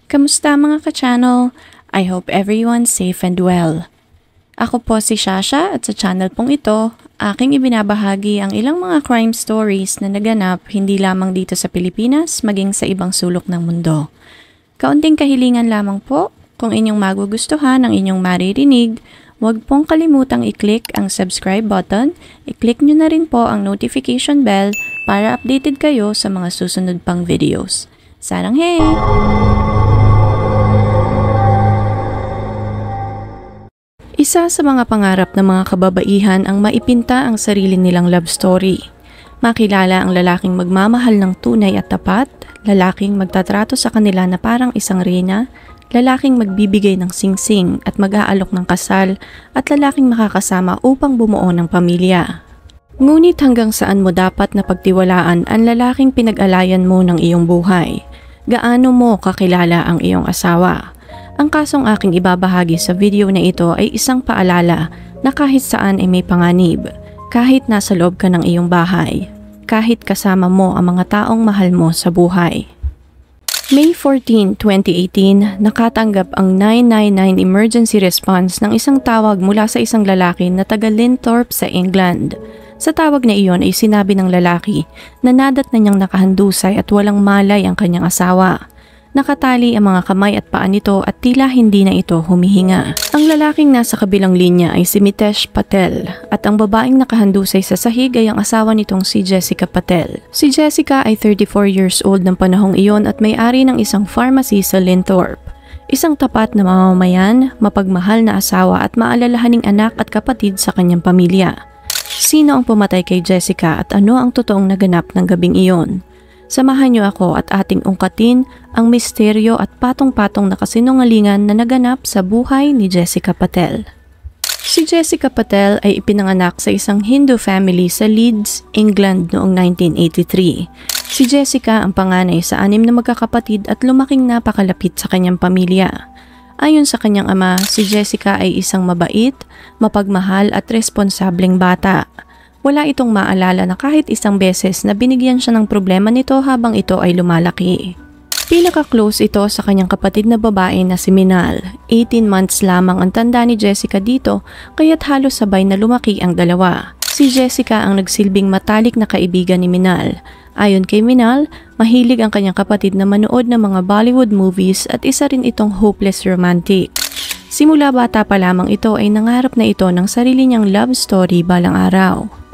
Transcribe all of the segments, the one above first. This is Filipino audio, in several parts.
Kamusta mga ka-channel? I hope everyone's safe and well. Ako po si Shasha at sa channel pong ito, aking ibinabahagi ang ilang mga crime stories na naganap hindi lamang dito sa Pilipinas, maging sa ibang sulok ng mundo. Kaunting kahilingan lamang po, kung inyong magugustuhan ang inyong maririnig, huwag pong kalimutang i-click ang subscribe button, i-click nyo na rin po ang notification bell para updated kayo sa mga susunod pang videos. Sarang hey! Isa sa mga pangarap ng mga kababaihan ang maipinta ang sarili nilang love story. Makilala ang lalaking magmamahal ng tunay at tapat, lalaking magtatrato sa kanila na parang isang reyna, lalaking magbibigay ng singsing at mag-aalok ng kasal, at lalaking makakasama upang bumuo ng pamilya. Ngunit hanggang saan mo dapat na pagtiwalaan ang lalaking pinag-alayan mo ng iyong buhay? Gaano mo kakilala ang iyong asawa? Ang kasong aking ibabahagi sa video na ito ay isang paalala na kahit saan ay may panganib, kahit nasa loob ka ng iyong bahay, kahit kasama mo ang mga taong mahal mo sa buhay. May 14, 2018, nakatanggap ang 999 emergency response ng isang tawag mula sa isang lalaki na taga Linthorpe sa England. Sa tawag na iyon ay sinabi ng lalaki na nadat na niyang nakahandusay at walang malay ang kanyang asawa. Nakatali ang mga kamay at paa nito at tila hindi na ito humihinga. Ang lalaking nasa kabilang linya ay si Mitesh Patel at ang babaeng nakahandusay sa sahig ay ang asawa nitong si Jessica Patel. Si Jessica ay 34 years old ng panahong iyon at may-ari ng isang pharmacy sa Linthorpe. Isang tapat na mamamayan, mapagmahal na asawa at maalalahaning anak at kapatid sa kanyang pamilya. Sino ang pumatay kay Jessica at ano ang totoong naganap ng gabing iyon? Samahan niyo ako at ating ungkatin ang misteryo at patong-patong na kasinungalingan na naganap sa buhay ni Jessica Patel. Si Jessica Patel ay ipinanganak sa isang Hindu family sa Leeds, England noong 1983. Si Jessica ang panganay sa 6 na magkakapatid at lumaking napakalapit sa kanyang pamilya. Ayon sa kanyang ama, si Jessica ay isang mabait, mapagmahal at responsableng bata. Wala itong maalala na kahit isang beses na binigyan siya ng problema nito habang ito ay lumalaki. Pinaka-close ito sa kanyang kapatid na babae na si Minal. 18 months lamang ang tanda ni Jessica dito, kaya't halos sabay na lumaki ang dalawa. Si Jessica ang nagsilbing matalik na kaibigan ni Minal. Ayon kay Minal, mahilig ang kanyang kapatid na manood ng mga Bollywood movies at isa rin itong hopeless romantic. Simula bata pa lamang ito ay nangarap na ito ng sarili niyang love story balang araw.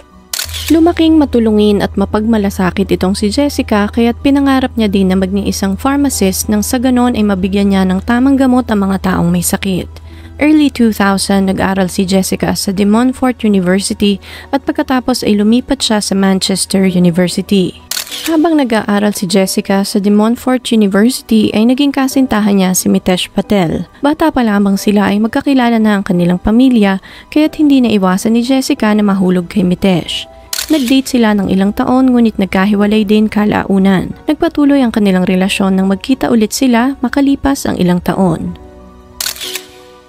Lumaking matulungin at mapagmalasakit itong si Jessica kaya't pinangarap niya din na maging isang pharmacist nang sa ganon ay mabigyan niya ng tamang gamot ang mga taong may sakit. Early 2000, nag-aral si Jessica sa De Montfort University at pagkatapos ay lumipat siya sa Manchester University. Habang nag-aaral si Jessica sa De Montfort University ay naging kasintahan niya si Mitesh Patel. Bata pa lamang sila ay magkakilala na ang kanilang pamilya kaya't hindi na iwasan ni Jessica na mahulog kay Mitesh. Nag-date sila ng ilang taon ngunit nagkahiwalay din kalaunan. Nagpatuloy ang kanilang relasyon nang magkita ulit sila makalipas ang ilang taon.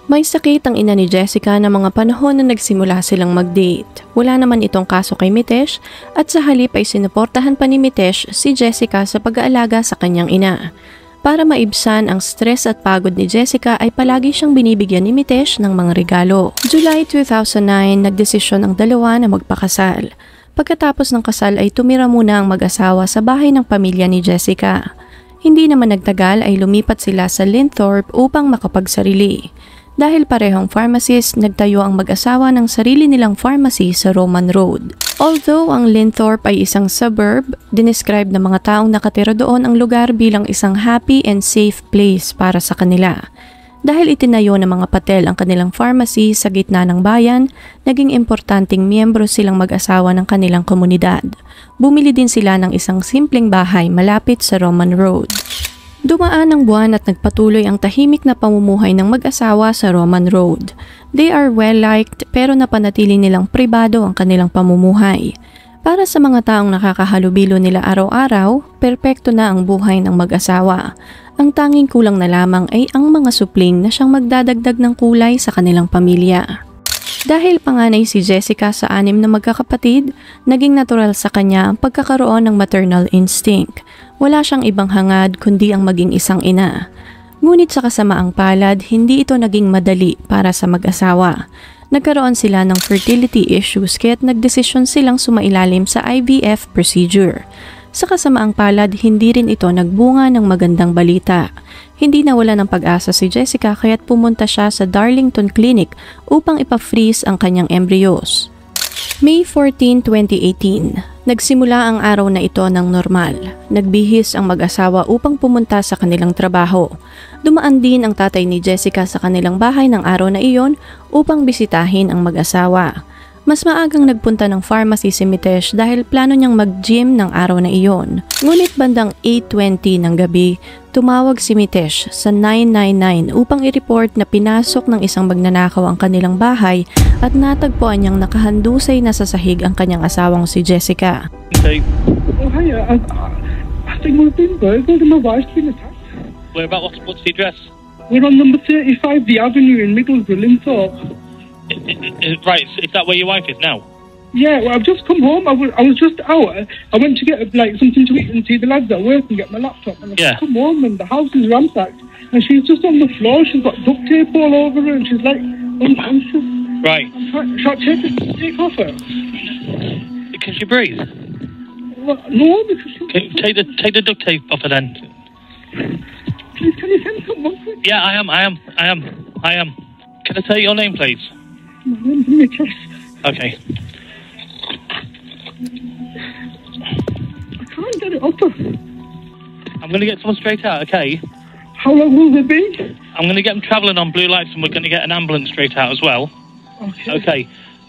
May sakit ang ina ni Jessica na mga panahon na nagsimula silang mag-date. Wala naman itong kaso kay Mitesh at sa halip ay sinuportahan pa ni Mitesh si Jessica sa pag-aalaga sa kanyang ina. Para maibsan ang stress at pagod ni Jessica ay palagi siyang binibigyan ni Mitesh ng mga regalo. July 2009, nagdesisyon ang dalawa na magpakasal. Pagkatapos ng kasal ay tumira muna ang mag-asawa sa bahay ng pamilya ni Jessica. Hindi naman nagtagal ay lumipat sila sa Linthorpe upang makapagsarili. Dahil parehong pharmacist, nagtayo ang mag-asawa ng sarili nilang pharmacy sa Roman Road. Although ang Linthorpe ay isang suburb, dinescribe ng mga taong nakatira doon ang lugar bilang isang happy and safe place para sa kanila. Dahil itinayo ng mga Patel ang kanilang pharmacy sa gitna ng bayan, naging importanteng miyembro silang mag-asawa ng kanilang komunidad. Bumili din sila ng isang simpleng bahay malapit sa Roman Road. Dumaan ang buwan at nagpatuloy ang tahimik na pamumuhay ng mag-asawa sa Roman Road. They are well-liked pero napanatili nilang pribado ang kanilang pamumuhay. Para sa mga taong nakakahalubilo nila araw-araw, perpekto na ang buhay ng mag-asawa. Ang tanging kulang na lamang ay ang mga supling na siyang magdadagdag ng kulay sa kanilang pamilya. Dahil panganay si Jessica sa 6 na magkakapatid, naging natural sa kanya ang pagkakaroon ng maternal instinct. Wala siyang ibang hangad kundi ang maging isang ina. Ngunit sa kasamaang palad, hindi ito naging madali para sa mag-asawa. Nagkaroon sila ng fertility issues kaya't nagdesisyon silang sumailalim sa IVF procedure. Sa kasamaang palad, hindi rin ito nagbunga ng magandang balita. Hindi nawala ng pag-asa si Jessica kaya't pumunta siya sa Darlington Clinic upang ipa-freeze ang kanyang embryos. May 14, 2018, nagsimula ang araw na ito ng normal. Nagbihis ang mag-asawa upang pumunta sa kanilang trabaho. Dumaan din ang tatay ni Jessica sa kanilang bahay ng araw na iyon upang bisitahin ang mag-asawa. Mas maagang nagpunta ng pharmacy si Mitesh dahil plano niyang mag-gym ng araw na iyon. Ngunit bandang 8:20 ng gabi, tumawag si Mitesh sa 999 upang i-report na pinasok ng isang magnanakaw ang kanilang bahay at natagpuan niyang nakahandusay na sa sahig ang kanyang asawang si Jessica. Okay. Oh, hiya. I think we've been burgled and my wife's been attacked. What's the address? We're on number 35, the avenue in Middlesbrough, Linthorpe. Right, is that where your wife is now? Yeah, well, I've just come home. I was just out. I went to get something to eat and see the lads at work and get my laptop. And I've just come home and the house is ransacked. And she's just on the floor. She's got duct tape all over her and she's like unconscious. Right. Shall I take off her? Can she breathe? Well, no, because she's... Take the duct tape off her then. Please, can you send someone? Yeah, I am. Can I take your name, please? My name's Mitesh. Okay. I can't get it up. I'm going to get someone straight out, okay? How long will they be? I'm going to get them travelling on blue lights and we're going to get an ambulance straight out as well. Okay. Okay.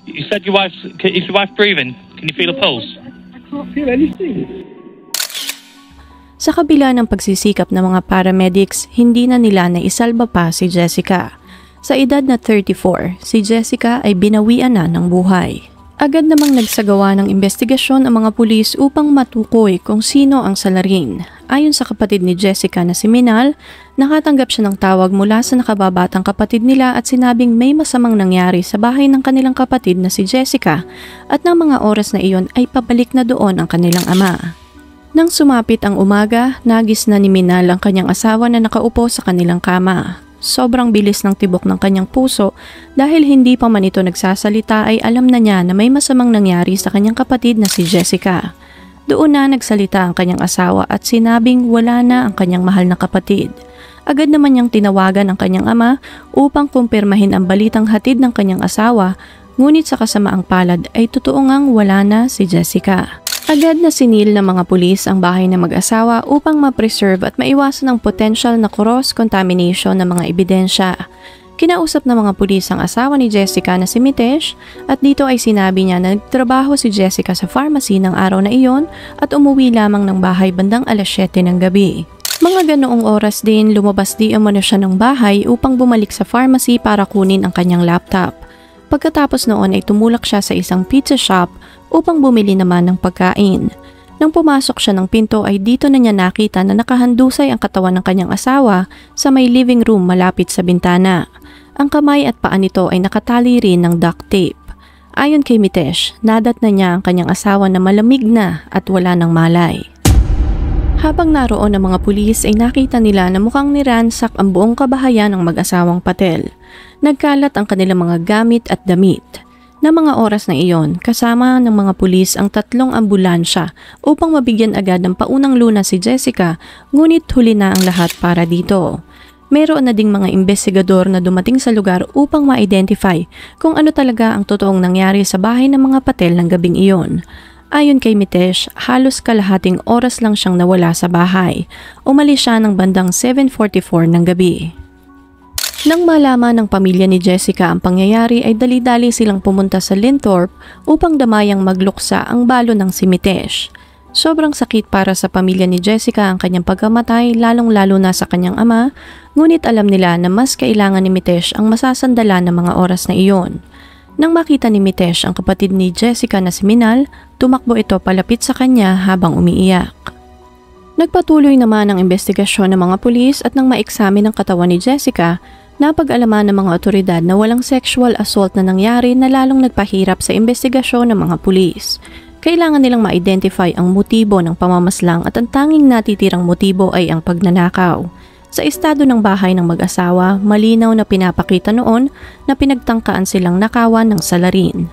You said is your wife breathing? Can you feel a pulse? I can't feel anything. Sa kabila ng pagsisikap ng mga paramedics, hindi na nila naisalba pa si Jessica. Sa edad na 34, si Jessica ay binawian na ng buhay. Agad namang nagsagawa ng investigasyon ang mga pulis upang matukoy kung sino ang salarin. Ayon sa kapatid ni Jessica na si Minal, nakatanggap siya ng tawag mula sa nakababatang kapatid nila at sinabing may masamang nangyari sa bahay ng kanilang kapatid na si Jessica at ng mga oras na iyon ay pabalik na doon ang kanilang ama. Nang sumapit ang umaga, nagis na ni Minal ang kanyang asawa na nakaupo sa kanilang kama. Sobrang bilis ng tibok ng kanyang puso dahil hindi pa man ito nagsasalita ay alam na niya na may masamang nangyari sa kanyang kapatid na si Jessica. Doon na nagsalita ang kanyang asawa at sinabing wala na ang kanyang mahal na kapatid. Agad naman niyang tinawagan ang kanyang ama upang kumpirmahin ang balitang hatid ng kanyang asawa, ngunit sa kasamaang palad ay totoo ngang wala na si Jessica. Agad na sinil ng mga pulis ang bahay ng mag-asawa upang ma-preserve at maiwasan ang potential na cross-contamination ng mga ebidensya. Kinausap ng mga pulis ang asawa ni Jessica na si Mitesh at dito ay sinabi niya na nagtrabaho si Jessica sa pharmacy ng araw na iyon at umuwi lamang ng bahay bandang alas 7 ng gabi. Mga ganoong oras din lumabas di umano siya ng bahay upang bumalik sa pharmacy para kunin ang kanyang laptop. Pagkatapos noon ay tumulak siya sa isang pizza shop upang bumili naman ng pagkain. Nang pumasok siya ng pinto ay dito na niya nakita na nakahandusay ang katawan ng kanyang asawa sa may living room malapit sa bintana. Ang kamay at paa nito ay nakatali rin ng duct tape. Ayon kay Mitesh, nadat na niya ang kanyang asawa na malamig na at wala ng malay. Habang naroon ang mga pulis ay nakita nila na mukhang niransak ang buong kabahayan ng mag-asawang Patel. Nagkalat ang kanilang mga gamit at damit. Na mga oras na iyon, kasama ng mga pulis ang 3 ambulansya upang mabigyan agad ng paunang lunas si Jessica, ngunit huli na ang lahat para dito. Meron na ding mga investigador na dumating sa lugar upang ma-identify kung ano talaga ang totoong nangyari sa bahay ng mga Patel ng gabing iyon. Ayon kay Mitesh, halos kalahating oras lang siyang nawala sa bahay. Umalis siya ng bandang 7:44 ng gabi. Nang malaman ng pamilya ni Jessica ang pangyayari ay dali-dali silang pumunta sa Linthorpe upang damayang magluksa ang balo ng si Mitesh. Sobrang sakit para sa pamilya ni Jessica ang kanyang pagkamatay, lalong-lalo na sa kanyang ama, ngunit alam nila na mas kailangan ni Mitesh ang masasandalan ng mga oras na iyon. Nang makita ni Mitesh ang kapatid ni Jessica na si Minal, tumakbo ito palapit sa kanya habang umiiyak. Nagpatuloy naman ang investigasyon ng mga pulis at nang maeksamin ang katawan ni Jessica, napag-alaman ng mga otoridad na walang sexual assault na nangyari na lalong nagpahirap sa investigasyon ng mga pulis. Kailangan nilang ma-identify ang motibo ng pamamaslang at ang tanging natitirang motibo ay ang pagnanakaw. Sa estado ng bahay ng mag-asawa, malinaw na pinapakita noon na pinagtangkaan silang nakawan ng salarin.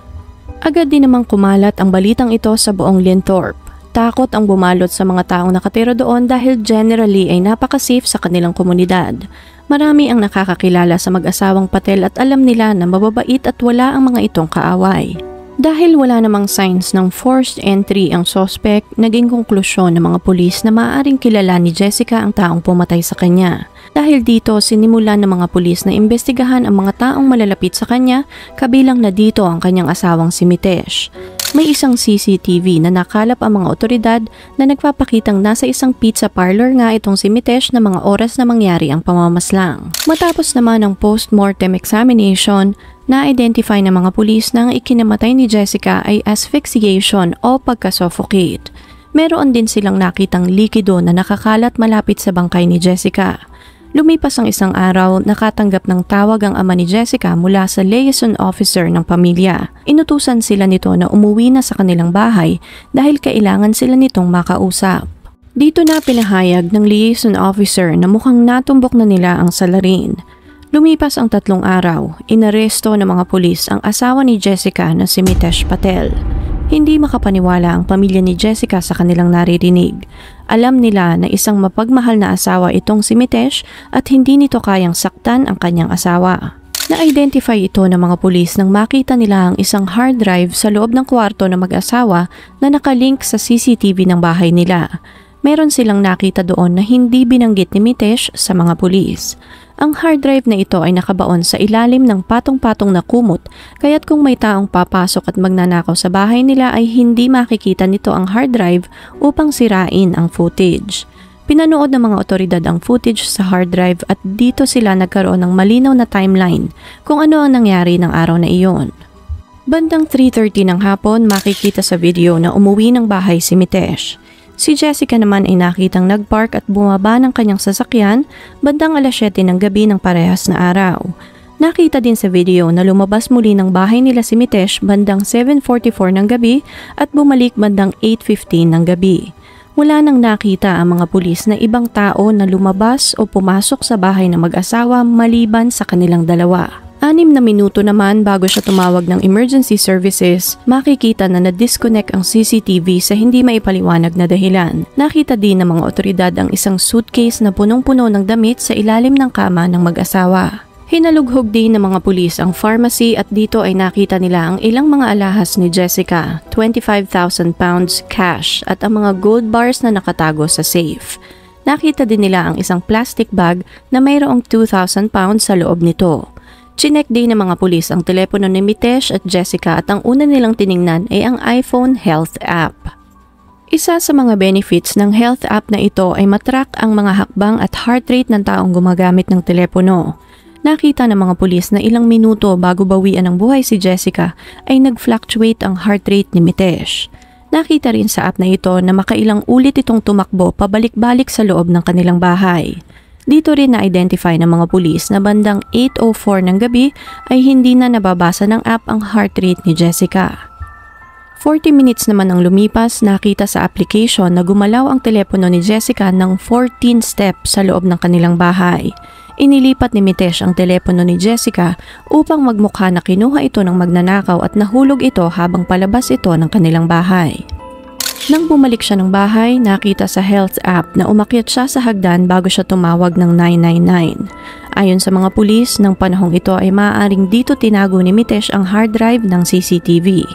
Agad din namang kumalat ang balitang ito sa buong Linthorpe. Takot ang bumalot sa mga taong nakatira doon dahil generally ay napaka-safe sa kanilang komunidad. Marami ang nakakakilala sa mag-asawang Patel at alam nila na mababait at wala ang mga itong kaaway. Dahil wala namang signs ng forced entry ang suspect, naging konklusyon ng mga pulis na maaaring kilala ni Jessica ang taong pumatay sa kanya. Dahil dito, sinimulan ng mga pulis na imbestigahan ang mga taong malalapit sa kanya, kabilang na dito ang kanyang asawang si Mitesh. May isang CCTV na nakalap ang mga otoridad na nagpapakitang nasa isang pizza parlor nga itong si Mitesh na mga oras na mangyari ang pamamaslang. Matapos naman ang post-mortem examination, na-identify ng mga pulis na ang ikinamatay ni Jessica ay asphyxiation o pagka-suffocate. Meron din silang nakitang likido na nakakalat malapit sa bangkay ni Jessica. Lumipas ang isang araw, nakatanggap ng tawag ang ama ni Jessica mula sa liaison officer ng pamilya. Inutusan sila nito na umuwi na sa kanilang bahay dahil kailangan sila nitong makausap. Dito na pinahayag ng liaison officer na mukhang natumbok na nila ang salarin. Lumipas ang 3 araw, inaresto ng mga pulis ang asawa ni Jessica na si Mitesh Patel. Hindi makapaniwala ang pamilya ni Jessica sa kanilang naririnig. Alam nila na isang mapagmahal na asawa itong si Mitesh at hindi nito kayang saktan ang kanyang asawa. Na-identify ito ng mga pulis nang makita nila ang isang hard drive sa loob ng kwarto ng mag-asawa na nakalink sa CCTV ng bahay nila. Meron silang nakita doon na hindi binanggit ni Mitesh sa mga pulis. Ang hard drive na ito ay nakabaon sa ilalim ng patong-patong na kumot, kaya't kung may taong papasok at magnanakaw sa bahay nila ay hindi makikita nito ang hard drive upang sirain ang footage. Pinanood ng mga otoridad ang footage sa hard drive at dito sila nagkaroon ng malinaw na timeline kung ano ang nangyari ng araw na iyon. Bandang 3:30 ng hapon, makikita sa video na umuwi ng bahay si Mitesh. Si Jessica naman ay nakitang nagpark at bumaba ng kanyang sasakyan bandang 7:00 ng gabi ng parehas na araw. Nakita din sa video na lumabas muli ng bahay nila si Mitesh bandang 7:44 ng gabi at bumalik bandang 8:15 ng gabi. Wala nang nakita ang mga pulis na ibang tao na lumabas o pumasok sa bahay ng mag-asawa maliban sa kanilang dalawa. 6 na minuto naman bago siya tumawag ng emergency services, makikita na na-disconnect ang CCTV sa hindi maipaliwanag na dahilan. Nakita din ng mga otoridad ang isang suitcase na punong-puno ng damit sa ilalim ng kama ng mag-asawa. Hinalughog din ng mga pulis ang pharmacy at dito ay nakita nila ang ilang mga alahas ni Jessica, 25,000 pounds cash at ang mga gold bars na nakatago sa safe. Nakita din nila ang isang plastic bag na mayroong 2,000 pounds sa loob nito. Chinek din ng mga pulis ang telepono ni Mitesh at Jessica at ang una nilang tiningnan ay ang iPhone Health app. Isa sa mga benefits ng health app na ito ay matrack ang mga hakbang at heart rate ng taong gumagamit ng telepono. Nakita ng mga pulis na ilang minuto bago bawian ng buhay si Jessica ay nag-fluctuate ang heart rate ni Mitesh. Nakita rin sa app na ito na makailang ulit itong tumakbo pabalik-balik sa loob ng kanilang bahay. Dito rin na-identify ng mga pulis na bandang 8:04 ng gabi ay hindi na nababasa ng app ang heart rate ni Jessica. 40 minutes naman ang lumipas, nakita sa application na gumalaw ang telepono ni Jessica ng 14 steps sa loob ng kanilang bahay. Inilipat ni Mitesh ang telepono ni Jessica upang magmukha na kinuha ito ng magnanakaw at nahulog ito habang palabas ito ng kanilang bahay. Nang bumalik siya ng bahay, nakita sa health app na umakyat siya sa hagdan bago siya tumawag ng 999. Ayon sa mga pulis, ng panahong ito ay maaaring dito tinago ni Mitesh ang hard drive ng CCTV.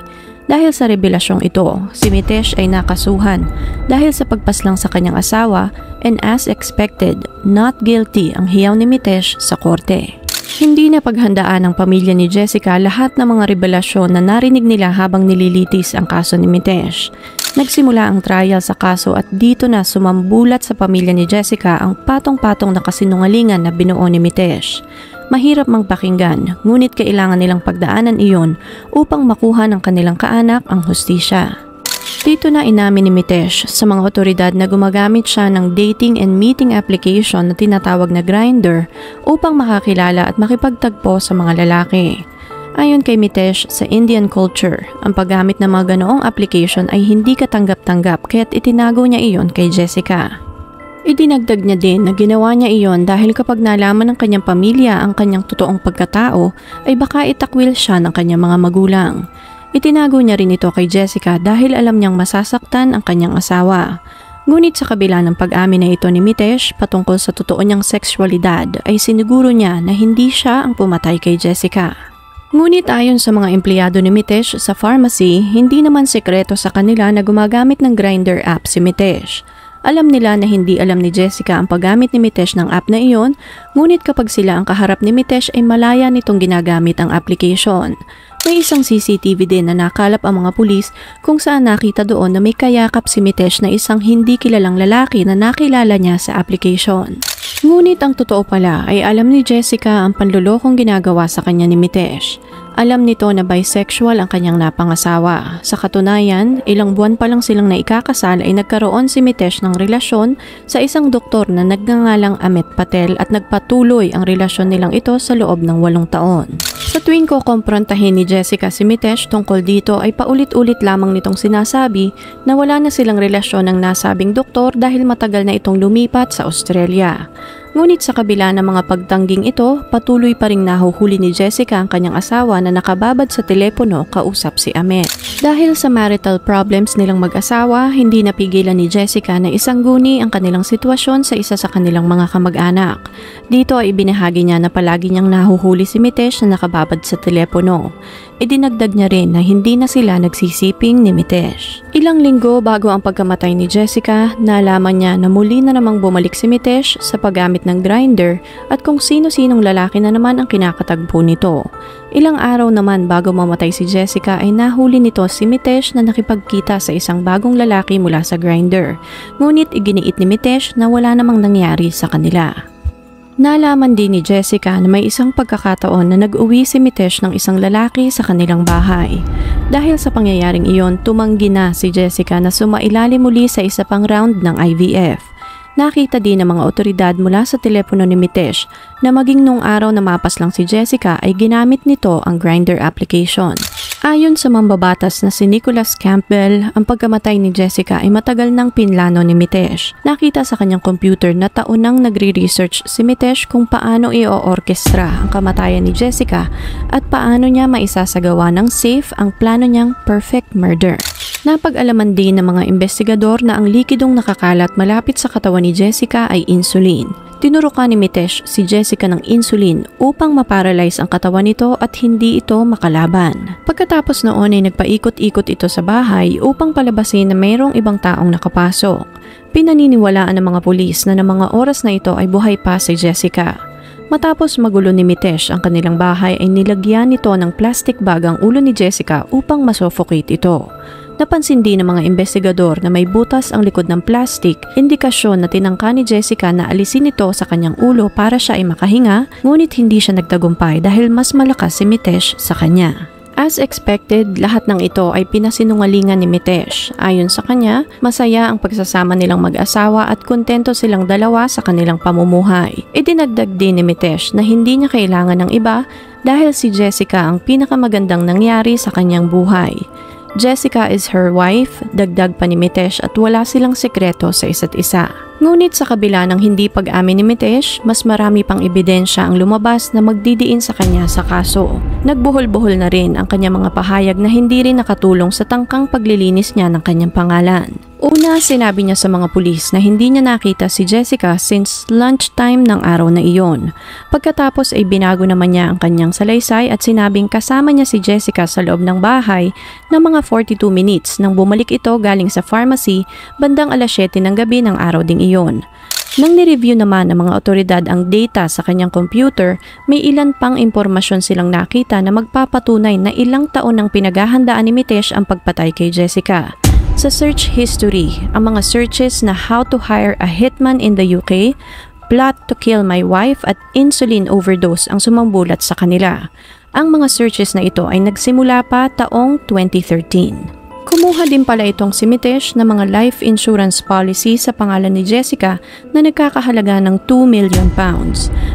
Dahil sa revelasyong ito, si Mitesh ay nakasuhan dahil sa pagpaslang sa kanyang asawa and as expected, not guilty ang hiyaw ni Mitesh sa korte. Hindi na paghandaan ng pamilya ni Jessica lahat ng mga revelasyon na narinig nila habang nililitis ang kaso ni Mitesh. Nagsimula ang trial sa kaso at dito na sumambulat sa pamilya ni Jessica ang patong-patong na kasinungalingan na binuo ni Mitesh. Mahirap mang pakinggan, ngunit kailangan nilang pagdaanan iyon upang makuha ng kanilang kaanak ang hustisya. Dito na inamin ni Mitesh sa mga otoridad na gumagamit siya ng dating and meeting application na tinatawag na Grindr upang makakilala at makipagtagpo sa mga lalaki. Ayon kay Mitesh, sa Indian culture, ang paggamit ng mga ganoong application ay hindi katanggap-tanggap kaya't itinago niya iyon kay Jessica. Idinagdag niya din na ginawa niya iyon dahil kapag nalaman ng kanyang pamilya ang kanyang totoong pagkatao ay baka itakwil siya ng kanyang mga magulang. Itinago niya rin ito kay Jessica dahil alam niyang masasaktan ang kanyang asawa. Ngunit sa kabila ng pag-amin na ito ni Mitesh patungkol sa totoo niyang sexualidad ay siniguro niya na hindi siya ang pumatay kay Jessica. Ngunit ayon sa mga empleyado ni Mitesh sa pharmacy, hindi naman sekreto sa kanila na gumagamit ng Grindr app si Mitesh. Alam nila na hindi alam ni Jessica ang paggamit ni Mitesh ng app na iyon, ngunit kapag sila ang kaharap ni Mitesh ay malaya nitong ginagamit ang application. May isang CCTV din na nakalap ang mga pulis kung saan nakita doon na may kayakap si Mitesh na isang hindi kilalang lalaki na nakilala niya sa application. Ngunit ang totoo pala ay alam ni Jessica ang panlulokong ginagawa sa kanya ni Mitesh. Alam nito na bisexual ang kanyang napangasawa. Sa katunayan, ilang buwan pa lang silang naikakasal ay nagkaroon si Mitesh ng relasyon sa isang doktor na nagngangalang Amit Patel at nagpatuloy ang relasyon nilang ito sa loob ng 8 taon. Sa tuwing ko kumprontahin ni Jessica si Mitesh tungkol dito ay paulit-ulit lamang nitong sinasabi na wala na silang relasyon ng nasabing doktor dahil matagal na itong lumipat sa Australia. Ngunit sa kabila ng mga pagtangging ito, patuloy pa ring nahuhuli ni Jessica ang kanyang asawa na nakababad sa telepono kausap si Amit. Dahil sa marital problems nilang mag-asawa, hindi napigilan ni Jessica na isangguni ang kanilang sitwasyon sa isa sa kanilang mga kamag-anak. Dito ay ibinahagi niya na palagi niyang nahuhuli si Mitesh na nakababad sa telepono. Idinagdag niya rin na hindi na sila nagsisiping ni Mitesh. Ilang linggo bago ang pagkamatay ni Jessica, nalaman niya na muli na namang bumalik si Mitesh sa paggamit ng Grindr at kung sino-sinong lalaki na naman ang kinakatagpo nito. Ilang araw naman bago mamatay si Jessica ay nahuli nito si Mitesh na nakipagkita sa isang bagong lalaki mula sa Grindr. Ngunit iginiit ni Mitesh na wala namang nangyari sa kanila. Nalaman din ni Jessica na may isang pagkakataon na nag-uwi si Mitesh ng isang lalaki sa kanilang bahay. Dahil sa pangyayaring iyon, tumanggi na si Jessica na sumailalim muli sa isa pang round ng IVF. Nakita din ng mga otoridad mula sa telepono ni Mitesh na maging nung araw na mapas lang si Jessica ay ginamit nito ang Grindr application. Ayon sa mambabatas na si Nicholas Campbell, ang pagkamatay ni Jessica ay matagal nang pinlano ni Mitesh. Nakita sa kanyang computer na taon nang nagre-research si Mitesh kung paano i-orkestra ang kamatayan ni Jessica at paano niya maisasagawa ng safe ang plano niyang perfect murder. Napag-alaman din ng mga investigador na ang likidong nakakalat malapit sa katawan ni Jessica ay insulin. Tinurukan ni Mitesh si Jessica ng insulin upang maparalyze ang katawan nito at hindi ito makalaban. Pagkatapos noon ay nagpaikot-ikot ito sa bahay upang palabasin na mayroong ibang taong nakapasok. Pinaniniwalaan ng mga pulis na ng mga oras na ito ay buhay pa si Jessica. Matapos magulo ni Mitesh ang kanilang bahay ay nilagyan nito ng plastic bag ang ulo ni Jessica upang masuffocate ito. Napansin din ng mga investigador na may butas ang likod ng plastic, indikasyon na tinangka ni Jessica na alisin ito sa kanyang ulo para siya ay makahinga, ngunit hindi siya nagtagumpay dahil mas malakas si Mitesh sa kanya. As expected, lahat ng ito ay pinasinungalingan ni Mitesh. Ayon sa kanya, masaya ang pagsasama nilang mag-asawa at kontento silang dalawa sa kanilang pamumuhay. Idinagdag din ni Mitesh na hindi niya kailangan ng iba dahil si Jessica ang pinakamagandang nangyari sa kanyang buhay. Jessica is her wife, dagdag pa ni Mitesh at wala silang sekreto sa isa't isa. Ngunit sa kabila ng hindi pag-amin ni Mitesh, mas marami pang ebidensya ang lumabas na magdidiin sa kanya sa kaso. Nagbuhol-buhol na rin ang kanyang mga pahayag na hindi rin nakatulong sa tangkang paglilinis niya ng kanyang pangalan. Una, sinabi niya sa mga pulis na hindi niya nakita si Jessica since lunchtime ng araw na iyon. Pagkatapos ay binago naman niya ang kanyang salaysay at sinabing kasama niya si Jessica sa loob ng bahay ng mga 42 minutes nang bumalik ito galing sa pharmacy bandang alas 7 ng gabi ng araw ding iyon. Nang nireview naman ng mga otoridad ang data sa kanyang computer, may ilan pang impormasyon silang nakita na magpapatunay na ilang taon nang pinaghahandaan ni Mitesh ang pagpatay kay Jessica. Sa search history, ang mga searches na how to hire a hitman in the UK, plot to kill my wife at insulin overdose ang sumambulat sa kanila. Ang mga searches na ito ay nagsimula pa taong 2013. Kumuha din pala itong si Mitesh ng mga life insurance policy sa pangalan ni Jessica na nagkakahalaga ng £2 million.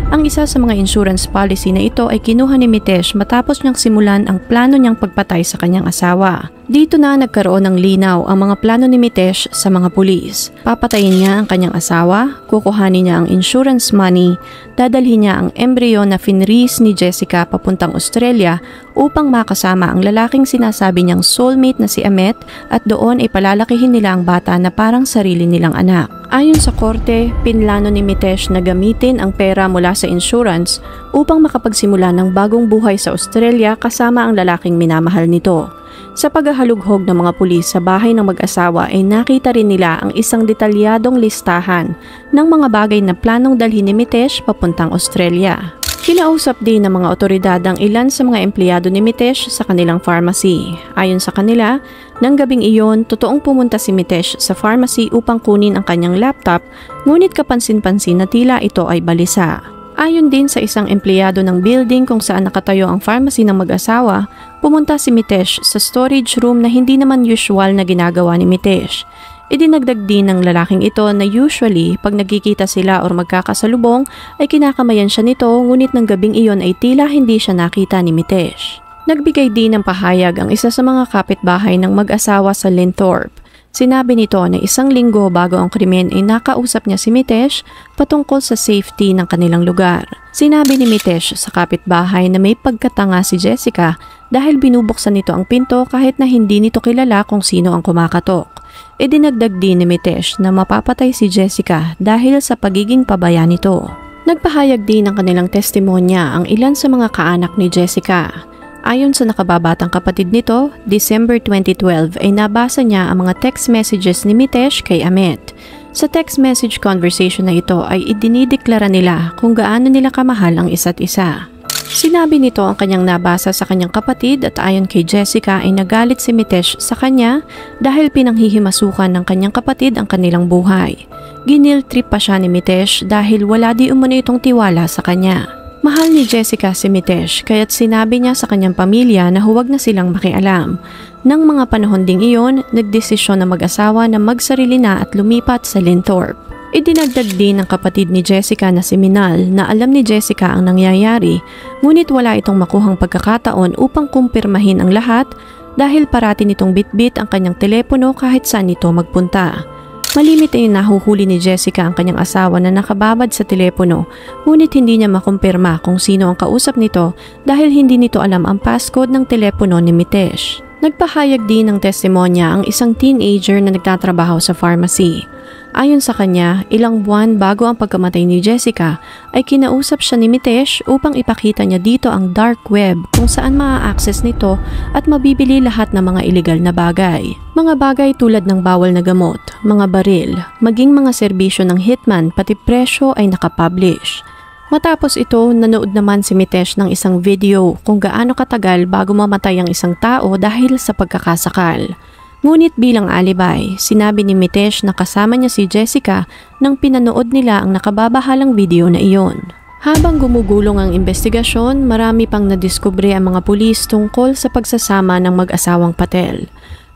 Ang isa sa mga insurance policy na ito ay kinuha ni Mitesh matapos niyang simulan ang plano niyang pagpatay sa kanyang asawa. Dito na nagkaroon ng linaw ang mga plano ni Mitesh sa mga pulis. Papatayin niya ang kanyang asawa, kukuhanin niya ang insurance money, dadalhin niya ang embryo na finraise ni Jessica papuntang Australia upang makasama ang lalaking sinasabi niyang soulmate na si Amit at doon ay palalakihin nila ang bata na parang sarili nilang anak. Ayon sa korte, pinlano ni Mitesh na gamitin ang pera mula sa insurance upang makapagsimula ng bagong buhay sa Australia kasama ang lalaking minamahal nito. Sa paghahalughog ng mga pulis sa bahay ng mag-asawa ay nakita rin nila ang isang detalyadong listahan ng mga bagay na planong dalhin ni Mitesh papuntang Australia. Kinausap din ng mga otoridad ang ilan sa mga empleyado ni Mitesh sa kanilang pharmacy. Ayon sa kanila, nang gabing iyon, totoong pumunta si Mitesh sa pharmacy upang kunin ang kanyang laptop, ngunit kapansin-pansin na tila ito ay balisa. Ayon din sa isang empleyado ng building kung saan nakatayo ang pharmacy ng mag-asawa, pumunta si Mitesh sa storage room na hindi naman usual na ginagawa ni Mitesh. Idinagdag din ng lalaking ito na usually pag nagkikita sila o magkakasalubong ay kinakamayan siya nito, ngunit ng gabing iyon ay tila hindi siya nakita ni Mitesh. Nagbigay din ng pahayag ang isa sa mga kapitbahay ng mag-asawa sa Linthorpe. Sinabi nito na 1 linggo bago ang krimen ay nakausap niya si Mitesh patungkol sa safety ng kanilang lugar. Sinabi ni Mitesh sa kapitbahay na may pagkatanga si Jessica dahil binubuksan nito ang pinto kahit na hindi nito kilala kung sino ang kumakatok. Idinagdag din ni Mitesh na mapapatay si Jessica dahil sa pagiging pabaya nito. Nagpahayag din ng kanilang testimonya ang ilan sa mga kaanak ni Jessica. Ayon sa nakababatang kapatid nito, December 2012 ay nabasa niya ang mga text messages ni Mitesh kay Amit. Sa text message conversation na ito ay idinideklara nila kung gaano nila kamahal ang isa't isa. Sinabi nito ang kanyang nabasa sa kanyang kapatid at ayon kay Jessica ay nagalit si Mitesh sa kanya dahil pinanghihimasukan ng kanyang kapatid ang kanilang buhay. Giniltrip pa siya ni Mitesh dahil wala di umano itong tiwala sa kanya. Mahal ni Jessica si Mitesh kaya't sinabi niya sa kanyang pamilya na huwag na silang makialam. Nang mga panahon ding iyon, nagdesisyon na mag-asawa na magsarili na at lumipat sa Linthorpe. Idinagdag din ng kapatid ni Jessica na si Minal na alam ni Jessica ang nangyayari, ngunit wala itong makuhang pagkakataon upang kumpirmahin ang lahat dahil parati nitong bitbit ang kanyang telepono kahit saan ito magpunta. Malimit ay nahuhuli ni Jessica ang kanyang asawa na nakababad sa telepono, ngunit hindi niya makumpirma kung sino ang kausap nito dahil hindi nito alam ang passcode ng telepono ni Mitesh. Nagpahayag din ng testimonya ang isang teenager na nagtatrabaho sa pharmacy. Ayon sa kanya, ilang buwan bago ang pagkamatay ni Jessica ay kinausap siya ni Mitesh upang ipakita niya dito ang dark web kung saan maa-access nito at mabibili lahat ng mga illegal na bagay. Mga bagay tulad ng bawal na gamot, mga baril, maging mga serbisyo ng hitman pati presyo ay nakapublish. Matapos ito, nanood naman si Mitesh ng isang video kung gaano katagal bago mamatay ang isang tao dahil sa pagkakasakal. Ngunit bilang alibay, sinabi ni Mitesh na kasama niya si Jessica nang pinanood nila ang nakababahalang video na iyon. Habang gumugulong ang investigasyon, marami pang nadiskubre ang mga pulis tungkol sa pagsasama ng mag-asawang Patel.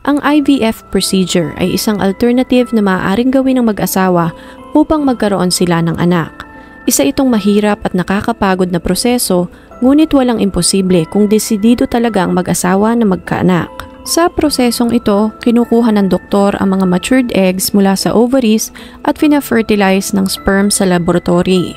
Ang IVF procedure ay isang alternative na maaaring gawin ng mag-asawa upang magkaroon sila ng anak. Isa itong mahirap at nakakapagod na proseso, ngunit walang imposible kung desidido talaga ang mag-asawa na magkaanak. Sa prosesong ito, kinukuha ng doktor ang mga matured eggs mula sa ovaries at fina-fertilize ng sperm sa laboratory.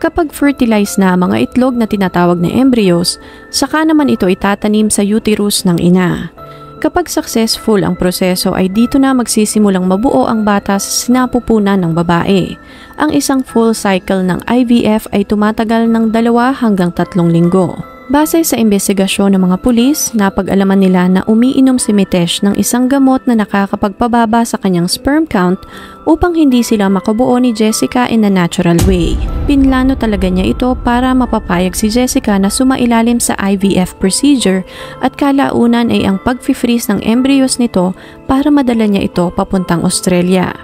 Kapag fertilize na ang mga itlog na tinatawag na embryos, saka naman ito itatanim sa uterus ng ina. Kapag successful ang proseso ay dito na magsisimulang mabuo ang bata sa sinapupunan ng babae. Ang isang full cycle ng IVF ay tumatagal ng 2 hanggang 3 linggo. Base sa investigasyon ng mga pulis, napag-alaman nila na umiinom si Mitesh ng isang gamot na nakakapagpababa sa kanyang sperm count upang hindi sila makabuo ni Jessica in a natural way. Pinlano talaga niya ito para mapapayag si Jessica na sumailalim sa IVF procedure at kalaunan ay ang pag-freeze ng embryos nito para madala niya ito papuntang Australia.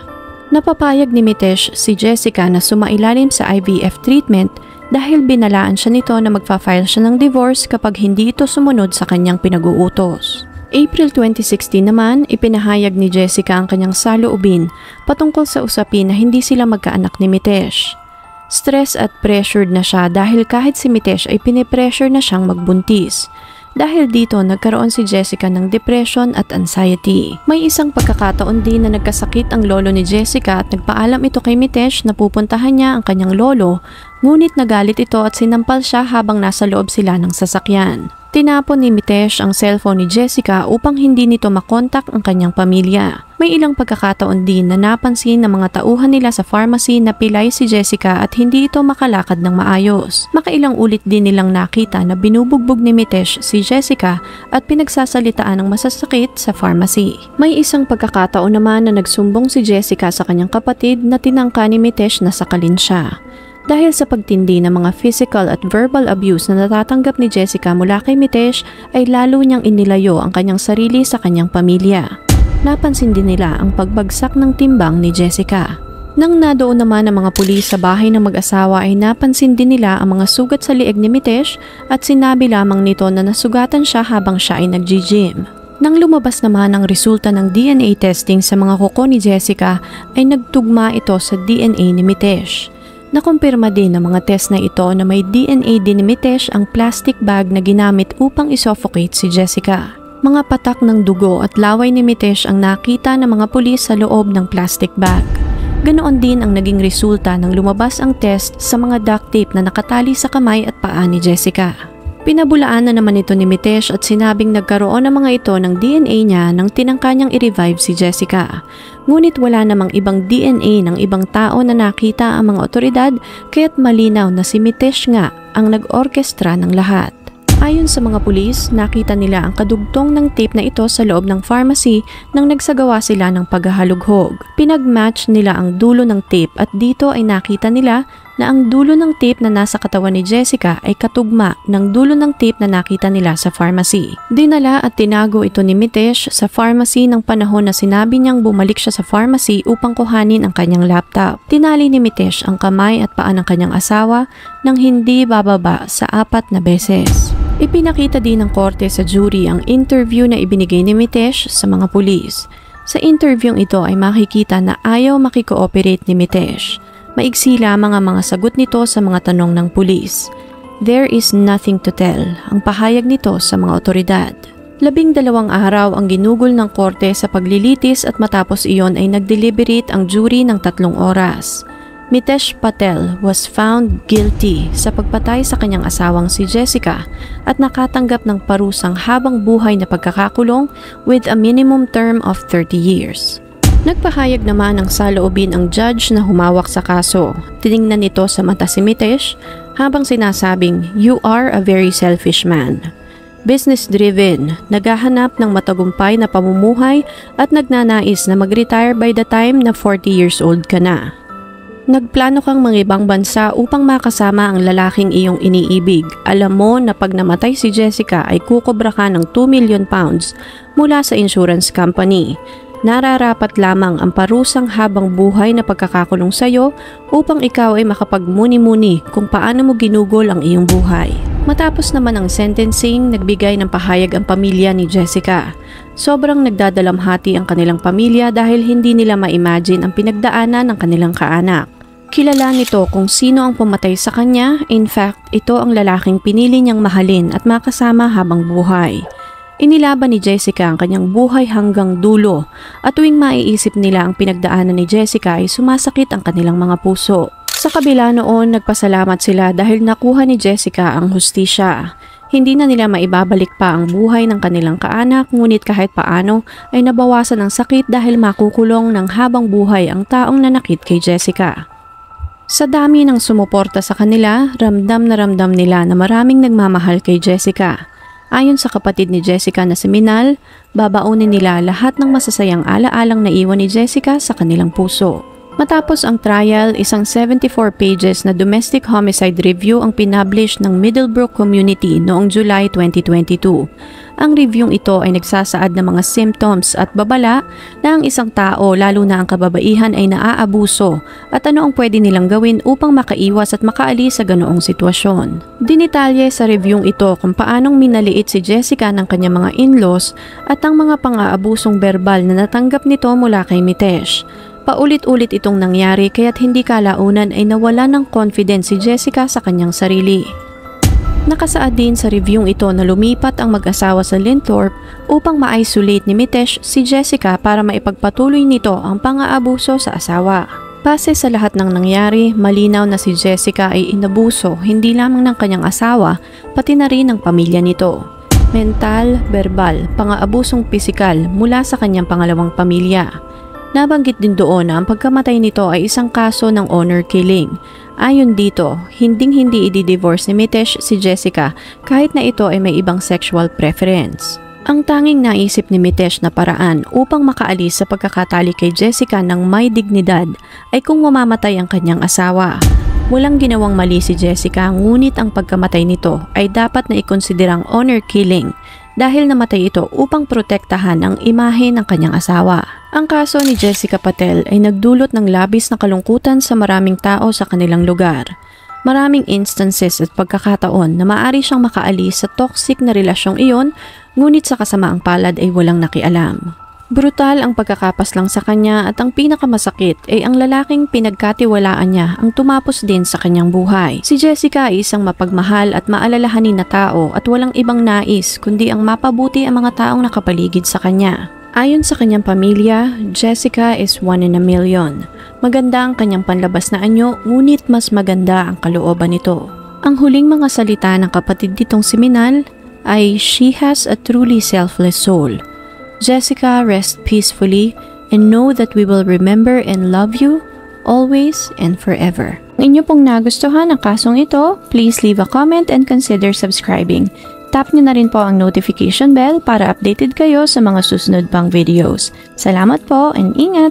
Napapayag ni Mitesh si Jessica na sumailalim sa IVF treatment dahil binalaan siya nito na magfa-file siya ng divorce kapag hindi ito sumunod sa kanyang pinag-uutos. April 2016 naman, ipinahayag ni Jessica ang kanyang saloobin patungkol sa usapin na hindi sila magkaanak ni Mitesh. Stress at pressured na siya dahil kahit si Mitesh ay pinipressure na siyang magbuntis. Dahil dito nagkaroon si Jessica ng depression at anxiety. May isang pagkakataon din na nagkasakit ang lolo ni Jessica at nagpaalam ito kay Mitesh na pupuntahan niya ang kanyang lolo, ngunit nagalit ito at sinampal siya habang nasa loob sila ng sasakyan. Tinapon ni Mitesh ang cellphone ni Jessica upang hindi nito makontak ang kanyang pamilya. May ilang pagkakataon din na napansin ng mga tauhan nila sa pharmacy na pilay si Jessica at hindi ito makalakad ng maayos. Makailang ulit din nilang nakita na binubugbog ni Mitesh si Jessica at pinagsasalitaan ng masasakit sa pharmacy. May isang pagkakataon naman na nagsumbong si Jessica sa kanyang kapatid na tinangka ni Mitesh na sakalin siya. Dahil sa pagtindi ng mga physical at verbal abuse na natatanggap ni Jessica mula kay Mitesh ay lalo niyang inilayo ang kanyang sarili sa kanyang pamilya. Napansin din nila ang pagbagsak ng timbang ni Jessica. Nang nadoon naman ang mga pulis sa bahay ng mag-asawa ay napansin din nila ang mga sugat sa lieg ni Mitesh at sinabi lamang nito na nasugatan siya habang siya ay nag-gym. Nang lumabas naman ang resulta ng DNA testing sa mga kuko ni Jessica ay nagtugma ito sa DNA ni Mitesh. Nakumpirma din ng mga test na ito na may DNA din ni Mitesh ang plastic bag na ginamit upang isuffocate si Jessica. Mga patak ng dugo at laway ni Mitesh ang nakita ng mga pulis sa loob ng plastic bag. Ganoon din ang naging resulta nang lumabas ang test sa mga duct tape na nakatali sa kamay at paa ni Jessica. Pinabulaan na naman ito ni Mitesh at sinabing nagkaroon ng mga ito ng DNA niya nang tinangka niyang i-revive si Jessica. Ngunit wala namang ibang DNA ng ibang tao na nakita ang mga otoridad kaya't malinaw na si Mitesh nga ang nag-orkestra ng lahat. Ayon sa mga pulis, nakita nila ang kadugtong ng tape na ito sa loob ng pharmacy nang nagsagawa sila ng paghahalughog. Pinag-match nila ang dulo ng tape at dito ay nakita nila na ang dulo ng tape na nasa katawan ni Jessica ay katugma ng dulo ng tape na nakita nila sa pharmacy. Dinala at tinago ito ni Mitesh sa pharmacy ng panahon na sinabi niyang bumalik siya sa pharmacy upang kuhanin ang kanyang laptop. Tinali ni Mitesh ang kamay at paa ng kanyang asawa nang hindi bababa sa 4 na beses. Ipinakita din ng korte sa jury ang interview na ibinigay ni Mitesh sa mga pulis. Sa interviewing ito ay makikita na ayaw makikooperate ni Mitesh. Maigsi lamang ang mga sagot nito sa mga tanong ng pulis. There is nothing to tell, ang pahayag nito sa mga otoridad. 12 araw ang ginugol ng korte sa paglilitis at matapos iyon ay nag-deliberate ang jury ng 3 oras. Mitesh Patel was found guilty sa pagpatay sa kanyang asawang si Jessica at nakatanggap ng parusang habang buhay na pagkakakulong with a minimum term of 30 years. Nagpahayag naman ng saloobin ang judge na humawak sa kaso. Tiningnan nito sa mata si Mitesh habang sinasabing, "You are a very selfish man. Business-driven, naghahanap ng matagumpay na pamumuhay at nagnanais na mag-retire by the time na 40 years old ka na. Nagplano kang mangibang bansa upang makasama ang lalaking iyong iniibig. Alam mo na pag namatay si Jessica ay kukobra ka ng 2 million pounds mula sa insurance company. Nararapat lamang ang parusang habang buhay na pagkakakulong sa'yo upang ikaw ay makapagmuni-muni kung paano mo ginugol ang iyong buhay." Matapos naman ang sentencing, nagbigay ng pahayag ang pamilya ni Jessica. Sobrang nagdadalamhati ang kanilang pamilya dahil hindi nila ma-imagine ang pinagdaanan ng kanilang kaanak. Kilala nito kung sino ang pumatay sa kanya, in fact, ito ang lalaking pinili niyang mahalin at makasama habang buhay. Inilaban ni Jessica ang kanyang buhay hanggang dulo at tuwing maiisip nila ang pinagdaanan ni Jessica ay sumasakit ang kanilang mga puso. Sa kabila noon, nagpasalamat sila dahil nakuha ni Jessica ang hustisya. Hindi na nila maibabalik pa ang buhay ng kanilang kaanak, ngunit kahit paano ay nabawasan ang sakit dahil makukulong ng habang buhay ang taong nanakit kay Jessica. Sa dami ng sumuporta sa kanila, ramdam nila na maraming nagmamahal kay Jessica. Ayon sa kapatid ni Jessica na si Minal, babaunin nila lahat ng masasayang alaalang naiwan ni Jessica sa kanilang puso. Matapos ang trial, isang 74 pages na domestic homicide review ang pinablish ng Middlebrook Community noong July 2022. Ang reviewing ito ay nagsasaad ng mga symptoms at babala na ang isang tao, lalo na ang kababaihan, ay naaabuso at ano ang pwede nilang gawin upang makaiwas at makaalis sa ganoong sitwasyon. Dinitalye sa reviewing ito kung paanong minaliit si Jessica ng kanyang mga in-laws at ang mga pang-aabusong verbal na natanggap nito mula kay Mitesh. Paulit-ulit itong nangyari kaya't hindi kalaunan ay nawala ng confidence si Jessica sa kanyang sarili. Nakasaad din sa reviewing ito na lumipat ang mag-asawa sa Linthorpe upang ma-isolate ni Mitesh si Jessica para maipagpatuloy nito ang pang-aabuso sa asawa. Base sa lahat ng nangyari, malinaw na si Jessica ay inabuso hindi lamang ng kanyang asawa, pati na rin ng pamilya nito. Mental, verbal, pang-aabusong pisikal mula sa kanyang pangalawang pamilya. Nabanggit din doon na ang pagkamatay nito ay isang kaso ng honor killing. Ayon dito, hinding-hindi i-divorce ni Mitesh si Jessica kahit na ito ay may ibang sexual preference. Ang tanging naisip ni Mitesh na paraan upang makaalis sa pagkakatali kay Jessica ng may dignidad ay kung mamamatay ang kanyang asawa. Walang ginawang mali si Jessica, ngunit ang pagkamatay nito ay dapat na ikonsiderang honor killing dahil namatay ito upang protektahan ang imahe ng kanyang asawa. Ang kaso ni Jessica Patel ay nagdulot ng labis na kalungkutan sa maraming tao sa kanilang lugar. Maraming instances at pagkakataon na maaari siyang makaalis sa toxic na relasyong iyon, ngunit sa kasamaang palad ay walang nakialam. Brutal ang pagkakapaslang sa kanya at ang pinakamasakit ay ang lalaking pinagkatiwalaan niya ang tumapos din sa kanyang buhay. Si Jessica ay isang mapagmahal at maalalahanin na tao at walang ibang nais kundi ang mapabuti ang mga taong nakapaligid sa kanya. Ayon sa kanyang pamilya, Jessica is 1 in a million. Maganda ang kanyang panlabas na anyo, ngunit mas maganda ang kalooban nito. Ang huling mga salita ng kapatid nitong si Minal ay, "She has a truly selfless soul. Jessica, rest peacefully and know that we will remember and love you always and forever." Kung inyo pong nagustuhan ang kasong ito, please leave a comment and consider subscribing. Tap nyo na rin po ang notification bell para updated kayo sa mga susunod pang videos. Salamat po and ingat!